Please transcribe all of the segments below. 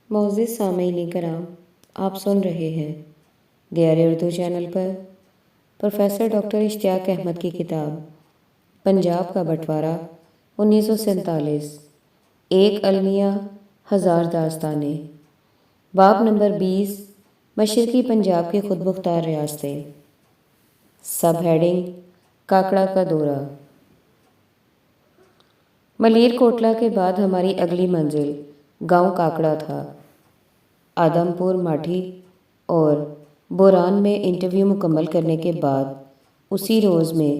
معزز سامعین کرام، آپ سن رہے ہیں دیار اردو چینل پر پروفیسر ڈاکٹر اشتیاق احمد کی کتاب پنجاب کا بٹوارہ 1947، ایک المیہ ہزار داستانیں، باب نمبر 20، مشرقی پنجاب کی خود مختار ریاستیں۔ سب ہیڈنگ، کاکڑا کا دورہ۔ ملیر کوٹلہ کے بعد ہماری اگلی منزل گاؤں کاکڑا تھا۔ آدم پور ماٹھی اور بوران میں انٹرویو مکمل کرنے کے بعد اسی روز میں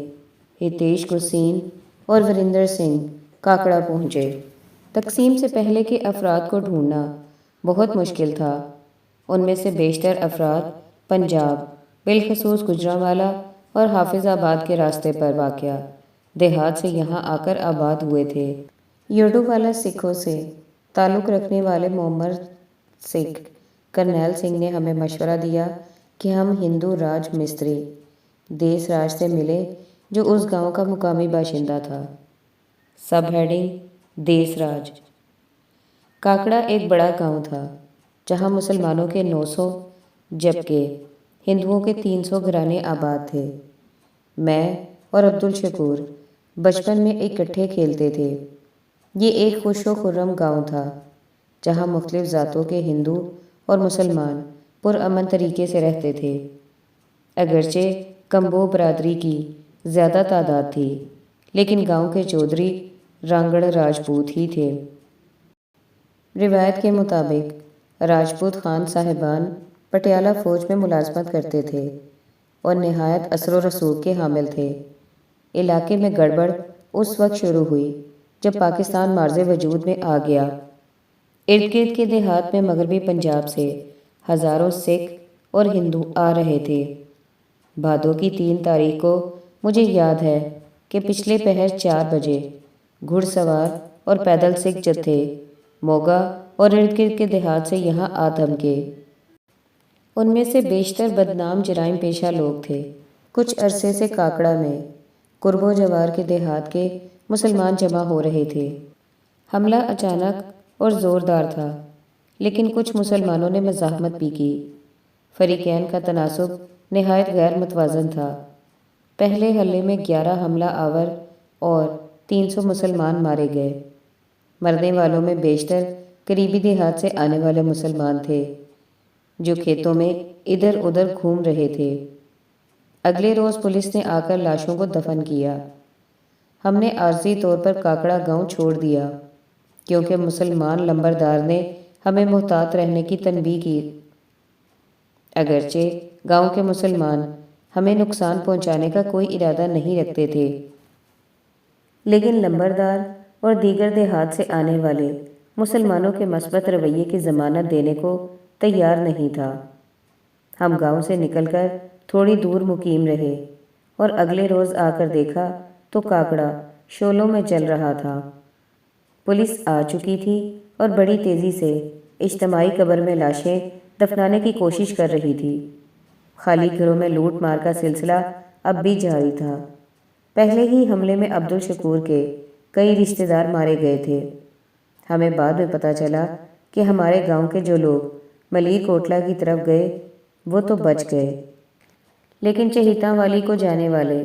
ہتیش گسین اور وریندر سنگھ کاکڑا پہنچے۔ تقسیم سے پہلے کے افراد کو ڈھونڈنا بہت مشکل تھا۔ ان میں سے بیشتر افراد پنجاب، بالخصوص گوجرانوالہ اور حافظ آباد کے راستے پر واقع دیہات سے یہاں آ کر آباد ہوئے تھے۔ یوڈووالا سکھوں سے تعلق رکھنے والے معمر سکھ کرنیل سنگھ نے ہمیں مشورہ دیا کہ ہم ہندو راج مستری دیس راج سے ملے جو اس گاؤں کا مقامی باشندہ تھا۔ سب ہیڈنگ، دیس راج۔ کاکڑا ایک بڑا گاؤں تھا جہاں مسلمانوں کے 900 جبکہ ہندوؤں کے 300 گھرانے آباد تھے۔ میں اور عبدالشکور بچپن میں اکٹھے کھیلتے تھے۔ یہ ایک خوش و خرم گاؤں تھا جہاں مختلف ذاتوں کے ہندو اور مسلمان پرامن طریقے سے رہتے تھے۔ اگرچہ کمبو برادری کی زیادہ تعداد تھی لیکن گاؤں کے چودھری رانگڑ راجپوت ہی تھے۔ روایت کے مطابق راجپوت خان صاحبان پٹیالہ فوج میں ملازمت کرتے تھے اور نہایت اثر و رسوخ کے حامل تھے۔ علاقے میں گڑبڑ اس وقت شروع ہوئی جب پاکستان مارز وجود میں آ گیا۔ ارد گرد کے دیہات میں مغربی پنجاب سے ہزاروں سکھ اور ہندو آ رہے تھے۔ بھادو کی 3 تاریخ کو مجھے یاد ہے کہ پچھلے پہر 4 بجے گھڑ سوار اور پیدل سکھ جتھے موگا اور ارد گرد کے دیہات سے یہاں آ دھمکے۔ ان میں سے بیشتر بدنام جرائم پیشہ لوگ تھے۔ کچھ عرصے سے کاکڑا میں قرب و جوار کے دیہات کے مسلمان جمع ہو رہے تھے۔ حملہ اچانک اور زوردار تھا لیکن کچھ مسلمانوں نے مزاحمت بھی کی۔ فریقین کا تناسب نہایت غیر متوازن تھا۔ پہلے حملے میں 11 حملہ آور اور 300 مسلمان مارے گئے۔ مرنے والوں میں بیشتر قریبی دیہات سے آنے والے مسلمان تھے جو کھیتوں میں ادھر ادھر گھوم رہے تھے۔ اگلے روز پولیس نے آ کر لاشوں کو دفن کیا۔ ہم نے عارضی طور پر کاکڑا گاؤں چھوڑ دیا کیونکہ مسلمان لمبردار نے ہمیں محتاط رہنے کی تنبیہ کی۔ اگرچہ گاؤں کے مسلمان ہمیں نقصان پہنچانے کا کوئی ارادہ نہیں رکھتے تھے لیکن لمبردار اور دیگر دیہات سے آنے والے مسلمانوں کے مثبت رویے کی ضمانت دینے کو تیار نہیں تھا۔ ہم گاؤں سے نکل کر تھوڑی دور مقیم رہے اور اگلے روز آ کر دیکھا تو کاکڑا شعلوں میں جل رہا تھا۔ پولیس آ چکی تھی اور بڑی تیزی سے اجتماعی قبر میں لاشیں دفنانے کی کوشش کر رہی تھی۔ خالی گھروں میں لوٹ مار کا سلسلہ اب بھی جاری تھا۔ پہلے ہی حملے میں عبدالشکور کے کئی رشتہ دار مارے گئے تھے۔ ہمیں بعد میں پتہ چلا کہ ہمارے گاؤں کے جو لوگ ملیر کوٹلہ کی طرف گئے وہ تو بچ گئے لیکن چہیتاں والی کو جانے والے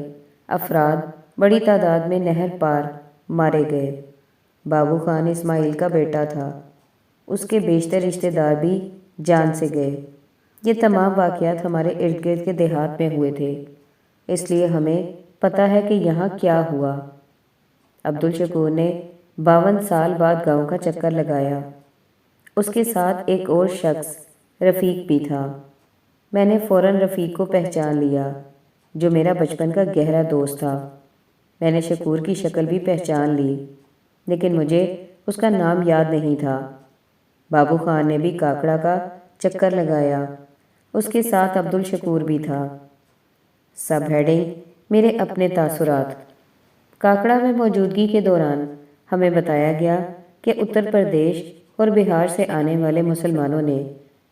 افراد بڑی تعداد میں نہر پار مارے گئے۔ بابو خان اسماعیل کا بیٹا تھا۔ اس کے بیشتر رشتہ دار بھی جان سے گئے۔ یہ تمام واقعات ہمارے ارد گرد کے دیہات میں ہوئے تھے اس لیے ہمیں پتہ ہے کہ یہاں کیا ہوا۔ عبدالشکور نے 52 سال بعد گاؤں کا چکر لگایا۔ اس کے ساتھ ایک اور شخص رفیق بھی تھا۔ میں نے فوراً رفیق کو پہچان لیا جو میرا بچپن کا گہرا دوست تھا۔ میں نے شکور کی شکل بھی پہچان لی لیکن مجھے اس کا نام یاد نہیں تھا۔ بابو خان نے بھی کاکڑا کا چکر لگایا۔ اس کے ساتھ عبدالشکور بھی تھا۔ سب ہیڈنگ، میرے اپنے تاثرات۔ کاکڑا میں موجودگی کے دوران ہمیں بتایا گیا کہ اتر پردیش اور بہار سے آنے والے مسلمانوں نے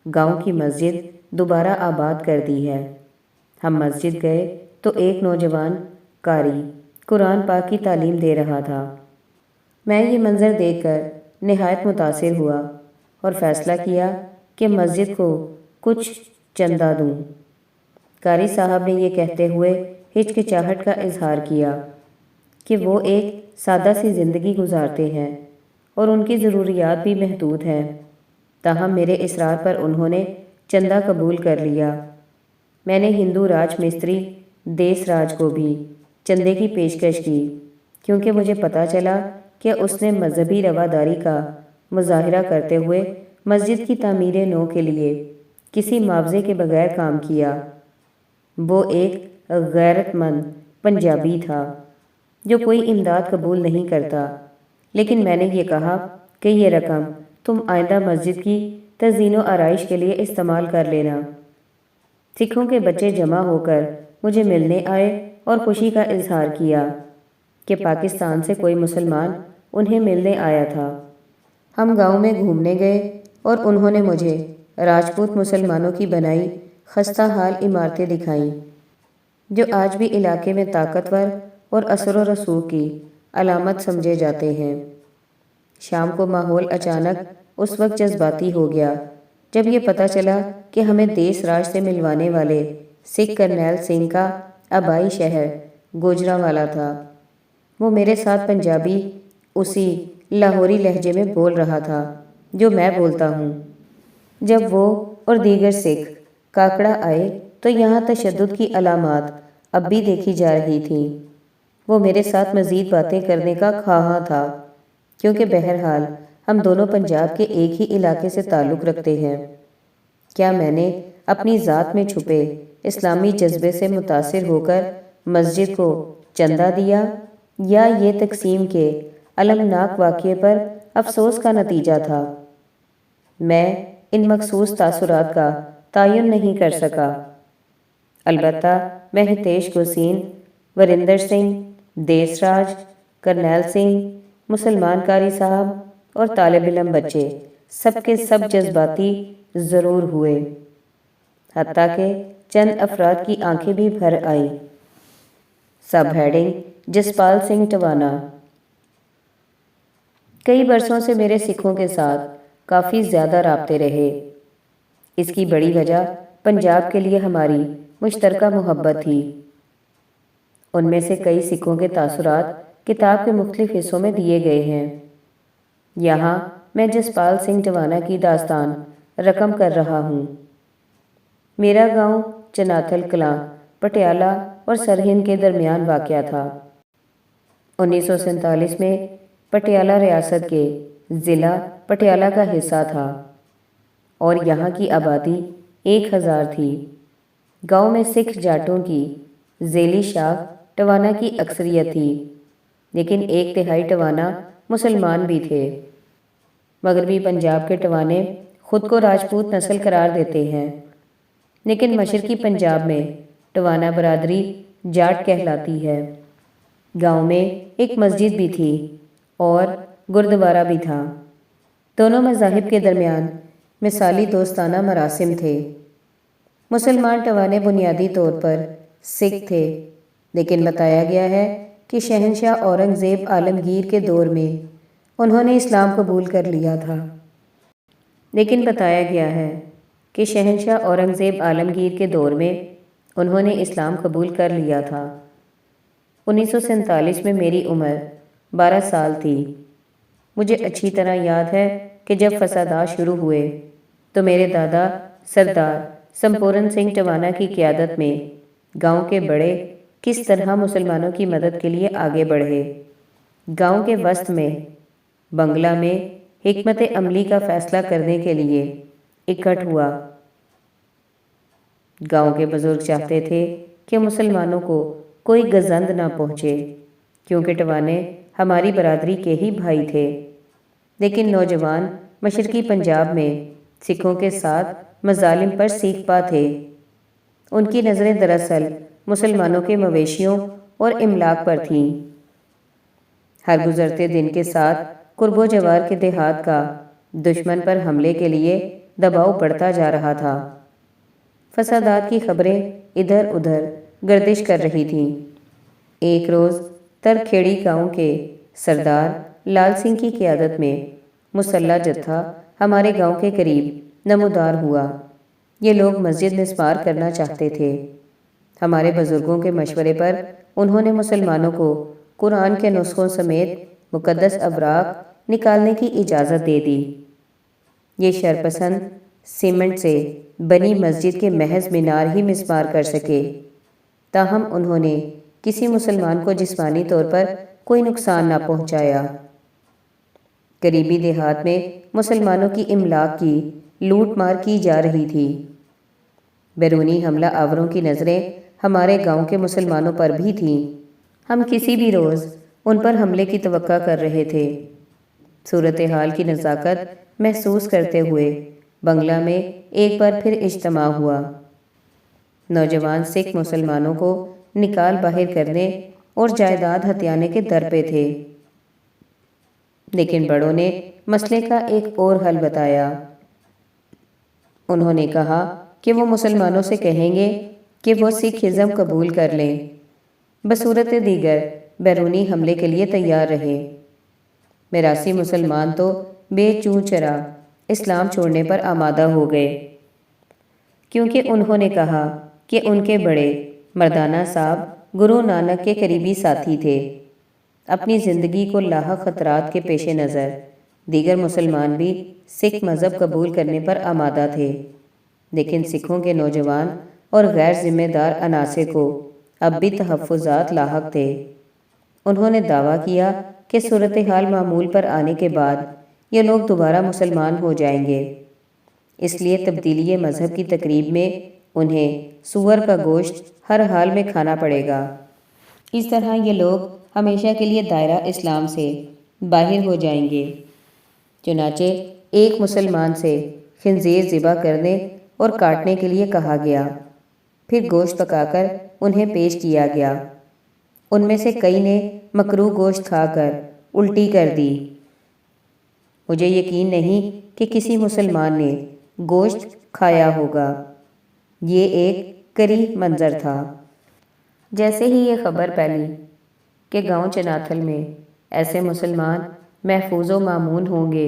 گاؤں کی مسجد دوبارہ آباد کر دی ہے۔ ہم مسجد گئے تو ایک نوجوان قاری قرآن پاک کی تعلیم دے رہا تھا۔ میں یہ منظر دیکھ کر نہایت متاثر ہوا اور فیصلہ کیا کہ مسجد کو کچھ چندہ دوں۔ قاری صاحب نے یہ کہتے ہوئے ہچکچاہٹ کا اظہار کیا کہ وہ ایک سادہ سی زندگی گزارتے ہیں اور ان کی ضروریات بھی محدود ہیں، تاہم میرے اصرار پر انہوں نے چندہ قبول کر لیا۔ میں نے ہندو راج مستری دیس راج کو بھی چندے کی پیشکش کی، کیونکہ مجھے پتہ چلا کہ اس نے مذہبی رواداری کا مظاہرہ کرتے ہوئے مسجد کی تعمیر نو کے لیے کسی معاوضے کے بغیر کام کیا۔ وہ ایک غیرت مند پنجابی تھا جو کوئی امداد قبول نہیں کرتا، لیکن میں نے یہ کہا کہ یہ رقم تم آئندہ مسجد کی تزئین و آرائش کے لیے استعمال کر لینا۔ سکھوں کے بچے جمع ہو کر مجھے ملنے آئے اور خوشی کا اظہار کیا کہ پاکستان سے کوئی مسلمان انہیں ملنے آیا تھا۔ ہم گاؤں میں گھومنے گئے اور انہوں نے مجھے راجپوت مسلمانوں کی بنائی خستہ حال عمارتیں دکھائیں، جو آج بھی علاقے میں طاقتور اور اثر و رسوخ کی علامت سمجھے جاتے ہیں۔ شام کو ماحول اچانک اس وقت جذباتی ہو گیا جب یہ پتہ چلا کہ ہمیں دیس راج سے ملوانے والے سکھ کرنیل سنگھ کا آبائی شہر گوجرانوالا تھا۔ وہ میرے ساتھ پنجابی اسی لاہوری لہجے میں بول رہا تھا جو میں بولتا ہوں۔ جب وہ اور دیگر سکھ کاکڑا آئے تو یہاں تشدد کی علامات اب بھی دیکھی جا رہی تھیں۔ وہ میرے ساتھ مزید باتیں کرنے کا خواہاں تھا، کیونکہ بہرحال ہم دونوں پنجاب کے ایک ہی علاقے سے تعلق رکھتے ہیں۔ کیا میں نے اپنی ذات میں چھپے اسلامی جذبے سے متاثر ہو کر مسجد کو چندہ دیا، یا یہ تقسیم کے المناک واقعے پر افسوس کا نتیجہ تھا؟ میں ان مخصوص تاثرات کا تعین نہیں کر سکا۔ البتہ میں ہتیش گوسین، وریندر سنگھ، دیس راج، کرنیل سنگھ، مسلمان قاری صاحب اور طالب علم بچے سب کے سب جذباتی ضرور ہوئے، حتیٰ کہ چند افراد کی آنکھیں بھی بھر آئیں۔ Subheading: Jaspal Singh Tiwana. کئی برسوں سے میرے سکھوں کے ساتھ کافی زیادہ رابطے رہے۔ اس کی بڑی وجہ پنجاب کے لیے ہماری مشترکہ محبت تھی۔ ان میں سے کئی سکھوں کے تاثرات کتاب کے مختلف حصوں میں دیے گئے ہیں۔ یہاں میں جسپال سنگھ ٹوانا کی داستان رقم کر رہا ہوں۔ میرا گاؤں چناتھل کلاں پٹیالہ اور سرہند کے درمیان واقع تھا۔ 1947 میں پٹیالہ ریاست کے ضلع پٹیالہ کا حصہ تھا اور یہاں کی آبادی 1000 تھی۔ گاؤں میں سکھ جاٹوں کی ذیلی شاخ ٹوانا کی اکثریت تھی، لیکن 1/3 ٹوانا مسلمان بھی تھے۔ مغربی پنجاب کے ٹوانے خود کو راجپوت نسل قرار دیتے ہیں، لیکن مشرقی پنجاب میں ٹوانا برادری جاٹ کہلاتی ہے۔ گاؤں میں ایک مسجد بھی تھی اور گردوارہ بھی تھا۔ دونوں مذاہب کے درمیان مثالی دوستانہ مراسم تھے۔ مسلمان ٹوانے بنیادی طور پر سکھ تھے، لیکن بتایا گیا ہے کہ شہنشاہ اورنگزیب عالمگیر کے دور میں انہوں نے اسلام قبول کر لیا تھا۔ لیکن بتایا گیا ہے کہ شہنشاہ اورنگزیب عالمگیر کے دور میں انہوں نے اسلام قبول کر لیا تھا۔ 1947 میں میری عمر 12 سال تھی۔ مجھے اچھی طرح یاد ہے کہ جب فسادات شروع ہوئے تو میرے دادا سردار سمپورن سنگھ ٹوانا کی قیادت میں گاؤں کے بڑے کس طرح مسلمانوں کی مدد کے لیے آگے بڑھے۔ گاؤں کے وسط میں بنگلہ میں حکمت عملی کا فیصلہ کرنے کے لیے اکٹھ ہوا۔ گاؤں کے بزرگ چاہتے تھے کہ مسلمانوں کو کوئی گزند نہ پہنچے، کیونکہ ٹوانے ہماری برادری کے ہی بھائی تھے۔ لیکن نوجوان مشرقی پنجاب میں سکھوں کے ساتھ مظالم پر سیکھ پا تھے۔ ان کی نظریں دراصل مسلمانوں کے مویشیوں اور املاک پر تھیں۔ ہر گزرتے دن کے ساتھ قرب و جوار کے دیہات کا دشمن پر حملے کے لیے دباؤ بڑھتا جا رہا تھا۔ فسادات کی خبریں ادھر ادھر گردش کر رہی تھیں۔ ایک روز ترکھیڑی گاؤں کے سردار لال سنگھ کی قیادت میں مسلح جتھا ہمارے گاؤں کے قریب نمودار ہوا۔ یہ لوگ مسجد مسمار کرنا چاہتے تھے۔ ہمارے بزرگوں کے مشورے پر انہوں نے مسلمانوں کو قرآن کے نسخوں سمیت مقدس اوراق نکالنے کی اجازت دے دی۔ یہ شرپسند سیمنٹ سے بنی مسجد کے محض مینار ہی مسمار کر سکے، تاہم انہوں نے کسی مسلمان کو جسمانی طور پر کوئی نقصان نہ پہنچایا۔ قریبی دیہات میں مسلمانوں کی املاک کی لوٹ مار کی جا رہی تھی۔ بیرونی حملہ آوروں کی نظریں ہمارے گاؤں کے مسلمانوں پر بھی تھیں۔ ہم کسی بھی روز ان پر حملے کی توقع کر رہے تھے۔ صورتحال کی نزاکت محسوس کرتے ہوئے بنگلہ میں ایک بار پھر اجتماع ہوا۔ نوجوان سکھ مسلمانوں کو نکال باہر کرنے اور جائیداد ہتھیانے کے در پہ تھے، لیکن بڑوں نے مسئلے کا ایک اور حل بتایا۔ انہوں نے کہا کہ وہ مسلمانوں سے کہیں گے کہ وہ سکھ ازم قبول کر لیں، بصورت دیگر بیرونی حملے کے لیے تیار رہیں۔ میراثی مسلمان تو بے چوں چرا اسلام چھوڑنے پر آمادہ ہو گئے، کیونکہ انہوں نے کہا کہ ان کے بڑے مردانہ صاحب گرو نانک کے قریبی ساتھی تھے۔ اپنی زندگی کو لاحق خطرات کے پیش نظر دیگر مسلمان بھی سکھ مذہب قبول کرنے پر آمادہ تھے، لیکن سکھوں کے نوجوان اور غیر ذمہ دار عناصر کو اب بھی تحفظات لاحق تھے۔ انہوں نے دعویٰ کیا کہ صورتحال معمول پر آنے کے بعد یہ لوگ دوبارہ مسلمان ہو جائیں گے، اس لیے تبدیلی مذہب کی تقریب میں انہیں سور کا گوشت ہر حال میں کھانا پڑے گا۔ اس طرح یہ لوگ ہمیشہ کے لیے دائرہ اسلام سے باہر ہو جائیں گے۔ چنانچہ ایک مسلمان سے خنزیر ذبح کرنے اور کاٹنے کے لیے کہا گیا، پھر گوشت پکا کر انہیں پیش کیا گیا۔ ان میں سے کئی نے مکروہ گوشت کھا کر الٹی کر دی۔ مجھے یقین نہیں کہ کسی مسلمان نے گوشت کھایا ہوگا۔ یہ ایک کریہ منظر تھا۔ جیسے ہی یہ خبر پھیلی کہ گاؤں چناتھل میں ایسے مسلمان محفوظ و مامون ہوں گے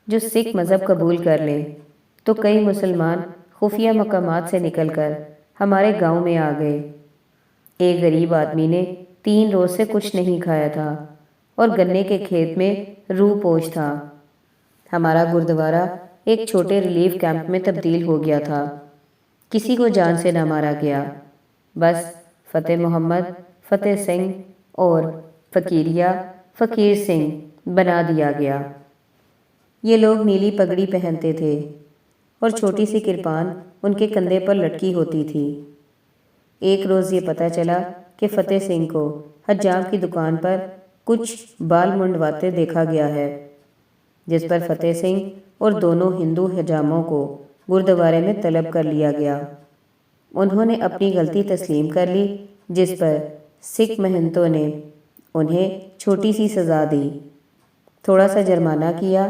جو سکھ مذہب قبول کر لیں، تو کئی مسلمان خفیہ مقامات سے نکل کر ہمارے گاؤں میں آ گئے۔ ایک غریب آدمی نے 3 روز سے کچھ نہیں کھایا تھا اور گنے کے کھیت میں روح پوش تھا۔ ہمارا گردوارہ ایک چھوٹے ریلیف کیمپ میں تبدیل ہو گیا تھا۔ کسی کو جان سے نہ مارا گیا، بس فتح محمد فتح سنگھ اور فقیریہ فقیر سنگھ بنا دیا گیا۔ یہ لوگ نیلی پگڑی پہنتے تھے اور چھوٹی سی کرپان ان کے کندھے پر لٹکی ہوتی تھی۔ ایک روز یہ پتہ چلا کہ فتح سنگھ کو حجام کی دکان پر کچھ بال منڈواتے دیکھا گیا ہے، جس پر فتح سنگھ اور دونوں ہندو حجاموں کو گردوارے میں طلب کر لیا گیا۔ انہوں نے اپنی غلطی تسلیم کر لی، جس پر سکھ مہنتوں نے انہیں چھوٹی سی سزا دی، تھوڑا سا جرمانہ کیا،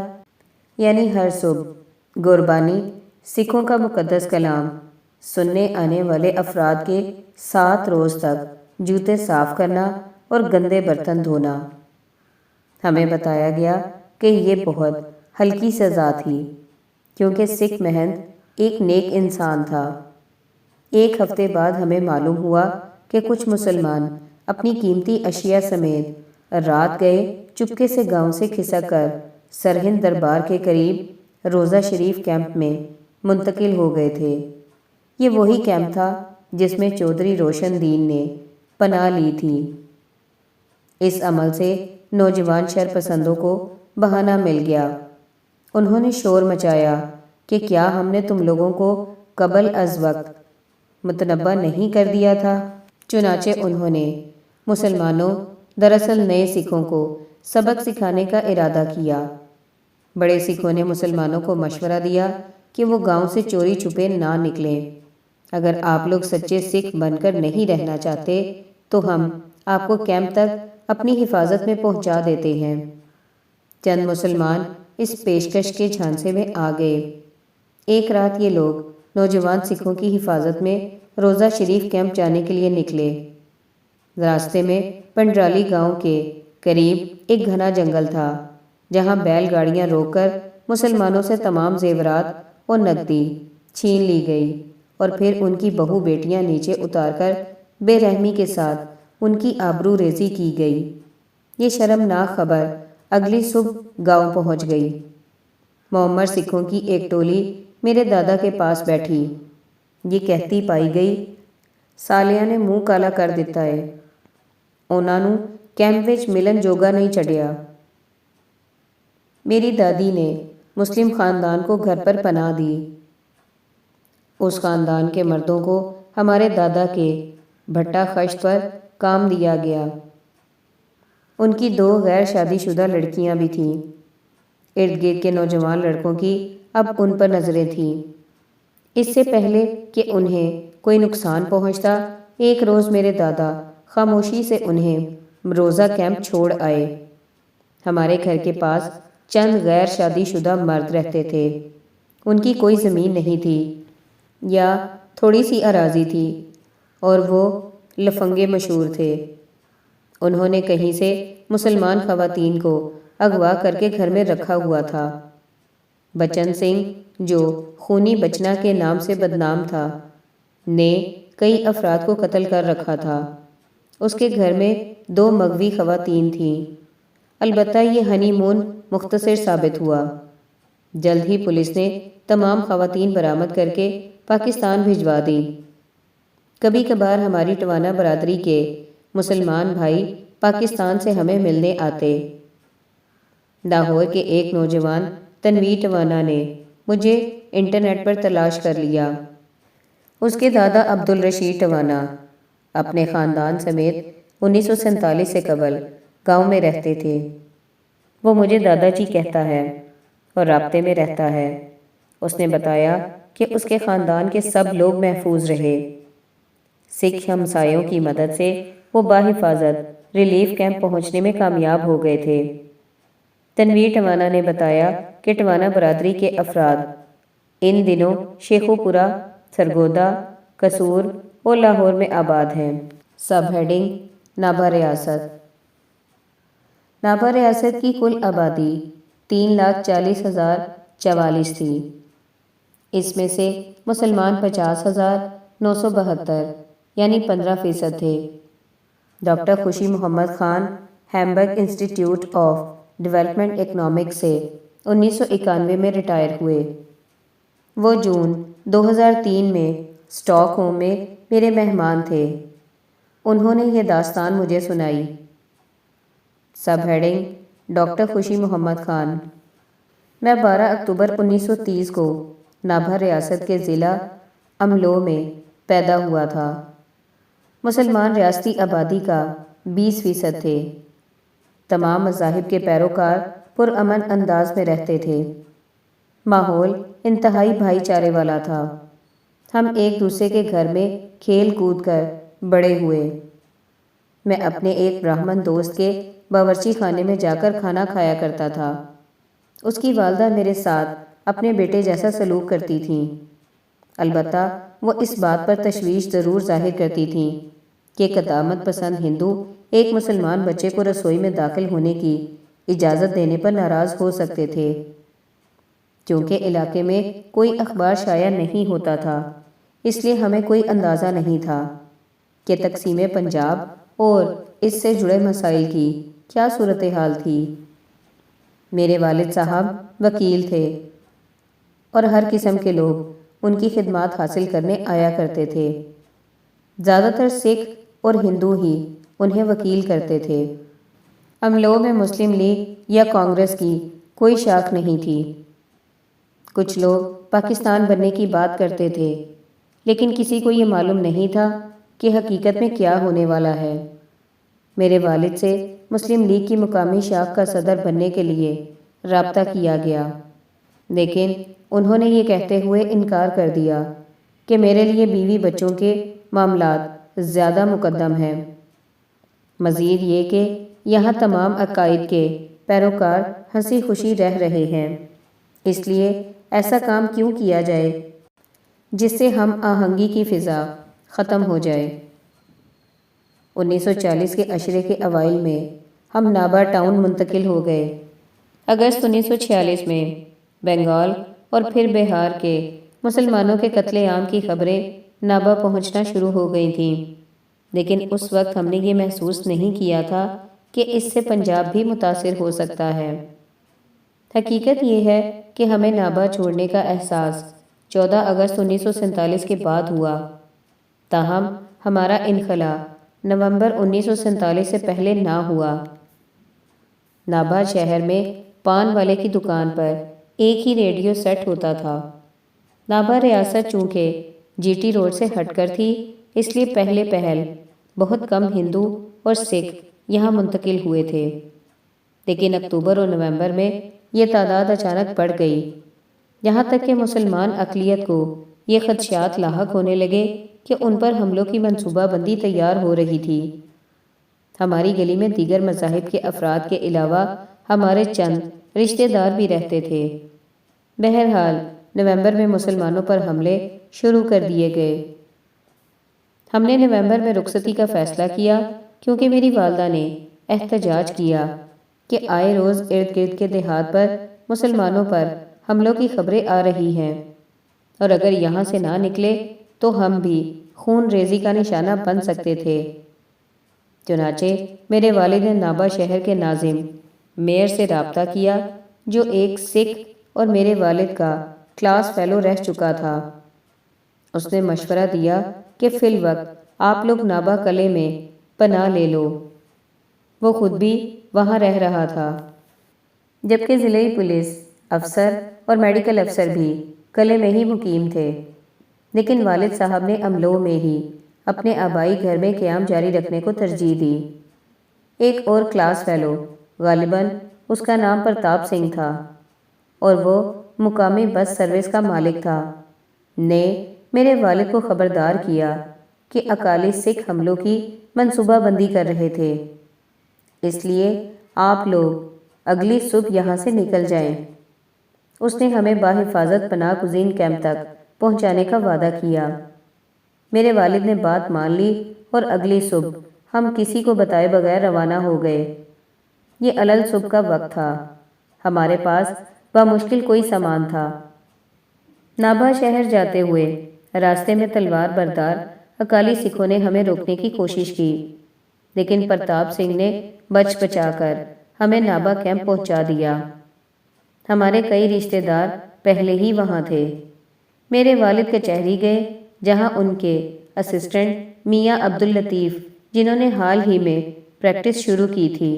یعنی ہر صبح گوربانی سکھوں کا مقدس کلام سننے آنے والے افراد کے 7 روز تک جوتے صاف کرنا اور گندے برتن دھونا۔ ہمیں بتایا گیا کہ یہ بہت ہلکی سزا تھی، کیونکہ سکھ مہنت ایک نیک انسان تھا۔ ایک ہفتے بعد ہمیں معلوم ہوا کہ کچھ مسلمان اپنی قیمتی اشیاء سمیت رات گئے چپکے سے گاؤں سے کھسک کر سرہند دربار کے قریب روضہ شریف کیمپ میں منتقل ہو گئے تھے۔ یہ وہی کیمپ تھا جس میں چودھری روشن دین نے پناہ لی تھی۔ اس عمل سے نوجوان شرپسندوں کو بہانہ مل گیا۔ انہوں نے شور مچایا کہ کیا ہم نے تم لوگوں کو قبل از وقت متنبہ نہیں کر دیا تھا؟ چنانچہ انہوں نے مسلمانوں، دراصل نئے سکھوں کو سبق سکھانے کا ارادہ کیا۔ بڑے سکھوں نے مسلمانوں کو مشورہ دیا کہ وہ گاؤں سے چوری چھپے نہ نکلیں۔ اگر آپ لوگ سچے سکھ بن کر نہیں رہنا چاہتے تو ہم آپ کو کیمپ تک اپنی حفاظت میں پہنچا دیتے ہیں۔ چند مسلمان اس پیشکش کے جھانسے میں آ گئے۔ ایک رات یہ لوگ نوجوان سکھوں کی حفاظت میں روضہ شریف کیمپ جانے کے لیے نکلے۔ راستے میں پنڈرالی گاؤں کے قریب ایک گھنا جنگل تھا، جہاں بیل گاڑیاں روک کر مسلمانوں سے تمام زیورات اور نقدی چھین لی گئی اور پھر ان کی بہو بیٹیاں نیچے اتار کر بے رحمی کے ساتھ ان کی آبرو ریزی کی گئی۔ یہ شرمناک خبر اگلی صبح گاؤں پہنچ گئی۔ معمر سکھوں کی ایک ٹولی میرے دادا کے پاس بیٹھی، یہ کہتی پائی گئی، سالیاں نے منہ کالا کر دیتا ہے، انہاں نوں کیمپ وچ ملن جوگا نہیں چڑھیا۔ میری دادی نے مسلم خاندان کو گھر پر پناہ دی۔ اس خاندان کے مردوں کو ہمارے دادا کے بھٹا خشت پر کام دیا گیا۔ ان کی 2 غیر شادی شدہ لڑکیاں بھی تھیں۔ ارد گرد کے نوجوان لڑکوں کی اب ان پر نظریں تھیں۔ اس سے پہلے کہ انہیں کوئی نقصان پہنچتا، ایک روز میرے دادا خاموشی سے انہیں روزہ کیمپ چھوڑ آئے۔ ہمارے گھر کے پاس چند غیر شادی شدہ مرد رہتے تھے۔ ان کی کوئی زمین نہیں تھی یا تھوڑی سی اراضی تھی اور وہ لفنگے مشہور تھے۔ انہوں نے کہیں سے مسلمان خواتین کو اغوا کر کے گھر میں رکھا ہوا تھا۔ بچن سنگھ، جو خونی بچنا کے نام سے بدنام تھا، نے کئی افراد کو قتل کر رکھا تھا۔ اس کے گھر میں 2 مغوی خواتین تھیں۔ البتہ یہ ہنی مون مختصر ثابت ہوا۔ جلد ہی پولیس نے تمام خواتین برآمد کر کے پاکستان بھجوا دیں۔ کبھی کبھار ہماری ٹوانا برادری کے مسلمان بھائی پاکستان سے ہمیں ملنے آتے۔ لاہور کے ایک نوجوان تنویر ٹوانا نے مجھے انٹرنیٹ پر تلاش کر لیا۔ اس کے دادا عبدالرشید ٹوانا اپنے خاندان سمیت 1947 سے قبل گاؤں میں رہتے تھے۔ وہ مجھے دادا جی کہتا ہے اور رابطے میں رہتا ہے۔ اس نے بتایا کہ اس کے خاندان کے سب لوگ محفوظ رہے۔ سکھ ہمسایوں کی مدد سے وہ بحفاظت ریلیف کیمپ پہنچنے میں کامیاب ہو گئے تھے۔ تنویر ٹوانا نے بتایا کہ ٹوانا برادری کے افراد ان دنوں شیخو پورہ، سرگودا، قصور اور لاہور میں آباد ہیں۔ سب ہیڈنگ: نابھا ریاست۔ نابھا ریاست کی کل آبادی 3,40,044 تھی۔ اس میں سے مسلمان 50,972 یعنی 15% تھے۔ Doctor Khushi Muhammad Khan Hamburg Institute of Development Economics سے 1991 میں ریٹائر ہوئے۔ وہ جون 2003 میں اسٹاک ہوم میں میرے مہمان تھے۔ انہوں نے یہ داستان مجھے سنائی۔ Sub heading: doctor Khushi Muhammad Khan. میں 12 اکتوبر 1930 کو نابھا ریاست کے ضلع املو میں پیدا ہوا تھا۔ مسلمان ریاستی آبادی کا 20% تھے۔ تمام مذاہب کے پیروکار پرامن انداز میں رہتے تھے۔ ماحول انتہائی بھائی چارے والا تھا۔ ہم ایک دوسرے کے گھر میں کھیل کود کر بڑے ہوئے۔ میں اپنے ایک براہمن دوست کے باورچی خانے میں جا کر کھانا کھایا کرتا تھا۔ اس کی والدہ میرے ساتھ اپنے بیٹے جیسا سلوک کرتی تھیں۔ البتہ وہ اس بات پر تشویش ضرور ظاہر کرتی تھیں کہ قدامت پسند ہندو ایک مسلمان بچے کو رسوئی میں داخل ہونے کی اجازت دینے پر ناراض ہو سکتے تھے۔ چونکہ علاقے میں کوئی اخبار شائع نہیں ہوتا تھا، اس لیے ہمیں کوئی اندازہ نہیں تھا کہ تقسیم پنجاب اور اس سے جڑے مسائل کی کیا صورتحال تھی۔ میرے والد صاحب وکیل تھے اور ہر قسم کے لوگ ان کی خدمات حاصل کرنے آیا کرتے تھے۔ زیادہ تر سکھ اور ہندو ہی انہیں وکیل کرتے تھے۔ املو میں مسلم لیگ یا کانگریس کی کوئی شاخ نہیں تھی۔ کچھ لوگ پاکستان بننے کی بات کرتے تھے، لیکن کسی کو یہ معلوم نہیں تھا کہ حقیقت میں کیا ہونے والا ہے۔ میرے والد سے مسلم لیگ کی مقامی شاخ کا صدر بننے کے لیے رابطہ کیا گیا، لیکن انہوں نے یہ کہتے ہوئے انکار کر دیا کہ میرے لیے بیوی بچوں کے معاملات زیادہ مقدم ہیں۔ مزید یہ کہ یہاں تمام عقائد کے پیروکار ہنسی خوشی رہ رہے ہیں، اس لیے ایسا کام کیوں کیا جائے جس سے ہم آہنگی کی فضا ختم ہو جائے۔ 1940 کے عشرے کے اوائل میں ہم نابھا ٹاؤن منتقل ہو گئے۔ اگست 1946 میں بنگال اور پھر بہار کے مسلمانوں کے قتل عام کی خبریں نابا پہنچنا شروع ہو گئی تھیں، لیکن اس وقت ہم نے یہ محسوس نہیں کیا تھا کہ اس سے پنجاب بھی متاثر ہو سکتا ہے۔ حقیقت یہ ہے کہ ہمیں نابا چھوڑنے کا احساس 14 اگست 1947 کے بعد ہوا، تاہم ہمارا انخلا نومبر 1947 سے پہلے نہ ہوا۔ نابا شہر میں پان والے کی دکان پر ایک ہی ریڈیو سیٹ ہوتا تھا۔ نابا ریاست چونکہ جی ٹی روڈ سے ہٹ کر تھی، اس لیے پہلے پہل بہت کم ہندو اور سکھ یہاں منتقل ہوئے تھے، لیکن اکتوبر اور نومبر میں یہ تعداد اچانک بڑھ گئی، یہاں تک کہ مسلمان اقلیت کو یہ خدشات لاحق ہونے لگے کہ ان پر حملوں کی منصوبہ بندی تیار ہو رہی تھی۔ ہماری گلی میں دیگر مذاہب کے افراد کے علاوہ ہمارے چند رشتہ دار بھی رہتے تھے۔ بہرحال نومبر میں مسلمانوں پر حملے شروع کر دیے گئے۔ ہم نے نومبر میں رخصتی کا فیصلہ کیا کیونکہ میری والدہ نے احتجاج کیا کہ آئے روز ارد گرد کے دیہات پر مسلمانوں پر حملوں کی خبریں آ رہی ہیں، اور اگر یہاں سے نہ نکلے تو ہم بھی خون ریزی کا نشانہ بن سکتے تھے۔ چنانچہ میرے والد نے نابا شہر کے ناظم میئر سے رابطہ کیا، جو ایک سکھ اور میرے والد کا کلاس فیلو رہ چکا تھا۔ اس نے مشورہ دیا کہ فی الوقت آپ لوگ نابا قلعے میں پناہ لے لو۔ وہ خود بھی وہاں رہ رہا تھا، جبکہ ضلعی پولیس افسر اور میڈیکل افسر بھی قلعے میں ہی مقیم تھے، لیکن والد صاحب نے املو میں ہی اپنے آبائی گھر میں قیام جاری رکھنے کو ترجیح دی۔ ایک اور کلاس فیلو، غالباً اس کا نام پرتاپ سنگھ تھا اور وہ مقامی بس سروس کا مالک تھا، نے میرے والد کو خبردار کیا کہ اکالی سکھ حملوں کی منصوبہ بندی کر رہے تھے، اس لیے آپ لوگ اگلی صبح یہاں سے نکل جائیں۔ اس نے ہمیں بحفاظت پناہ گزین کیمپ تک پہنچانے کا وعدہ کیا۔ میرے والد نے بات مان لی اور اگلی صبح ہم کسی کو بتائے بغیر روانہ ہو گئے۔ یہ علل صبح کا وقت تھا، ہمارے پاس بمشکل کوئی سامان تھا۔ نابا شہر جاتے ہوئے راستے میں تلوار بردار اکالی سکھوں نے ہمیں روکنے کی کوشش کی، لیکن پرتاپ سنگھ نے بچ بچا کر ہمیں نابا کیمپ پہنچا دیا۔ ہمارے کئی رشتہ دار پہلے ہی وہاں تھے۔ میرے والد کچہری گئے، جہاں ان کے اسسٹنٹ میاں عبداللطیف، جنہوں نے حال ہی میں پریکٹس شروع کی تھی،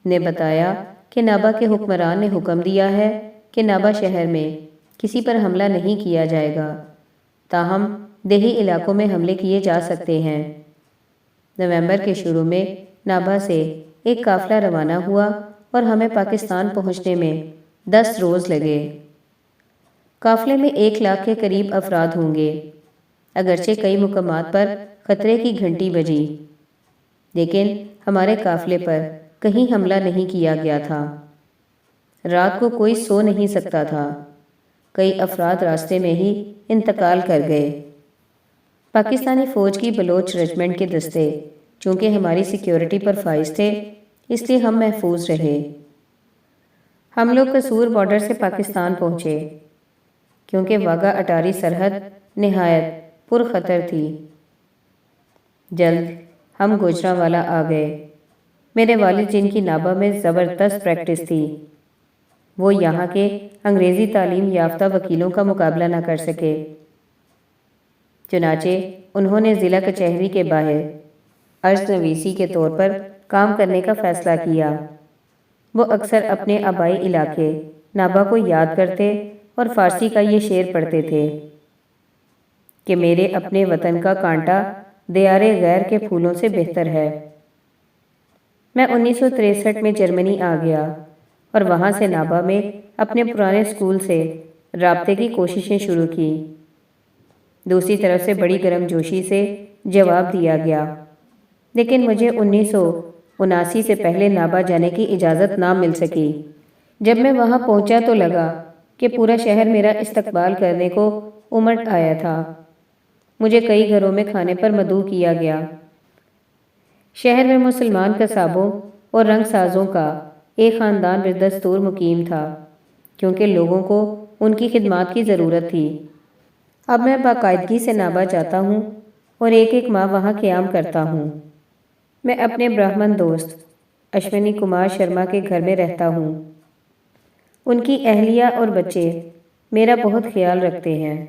نے بتایا کہ نابا کے حکمران نے حکم دیا ہے کہ نابا شہر میں کسی پر حملہ نہیں کیا جائے گا، تاہم دیہی علاقوں میں حملے کیے جا سکتے ہیں۔ نومبر کے شروع میں نابا سے ایک قافلہ روانہ ہوا اور ہمیں پاکستان پہنچنے میں 10 روز لگے۔ قافلے میں 1 لاکھ کے قریب افراد ہوں گے، اگرچہ کئی مقامات پر خطرے کی گھنٹی بجی، لیکن ہمارے قافلے پر کہیں حملہ نہیں کیا گیا تھا۔ رات کو کوئی سو نہیں سکتا تھا، کئی افراد راستے میں ہی انتقال کر گئے۔ پاکستانی فوج کی بلوچ رجمنٹ کے دستے چونکہ ہماری سیکیورٹی پر فائز تھے، اس لیے ہم محفوظ رہے۔ ہم لوگ قصور بارڈر سے پاکستان پہنچے، کیونکہ واگا اٹاری سرحد نہایت پر خطر تھی۔ جلد ہم گوجرانوالا آ گئے۔ میرے والد، جن کی نابا میں زبردست پریکٹس تھی، وہ یہاں کے انگریزی تعلیم یافتہ وکیلوں کا مقابلہ نہ کر سکے، چنانچہ انہوں نے ضلع کچہری کے باہر عرض نویسی کے طور پر کام کرنے کا فیصلہ کیا۔ وہ اکثر اپنے آبائی علاقے نابا کو یاد کرتے اور فارسی کا یہ شعر پڑھتے تھے کہ میرے اپنے وطن کا کانٹا دیار غیر کے پھولوں سے بہتر ہے۔ میں 1963 میں جرمنی آ گیا اور وہاں سے نابا میں اپنے پرانے اسکول سے رابطے کی کوششیں شروع کی۔ دوسری طرف سے بڑی گرم جوشی سے جواب دیا گیا، لیکن مجھے 1979 سے پہلے نابا جانے کی اجازت نہ مل سکی۔ جب میں وہاں پہنچا تو لگا کہ پورا شہر میرا استقبال کرنے کو امٹ آیا تھا۔ مجھے کئی گھروں میں کھانے پر مدعو کیا گیا۔ شہر میں مسلمان قصابوں اور رنگ سازوں کا ایک خاندان بدستور مقیم تھا، کیونکہ لوگوں کو ان کی خدمات کی ضرورت تھی۔ اب میں باقاعدگی سے نابا جاتا ہوں اور ایک ایک ماہ وہاں قیام کرتا ہوں۔ میں اپنے برہمن دوست اشونی کمار شرما کے گھر میں رہتا ہوں۔ ان کی اہلیہ اور بچے میرا بہت خیال رکھتے ہیں۔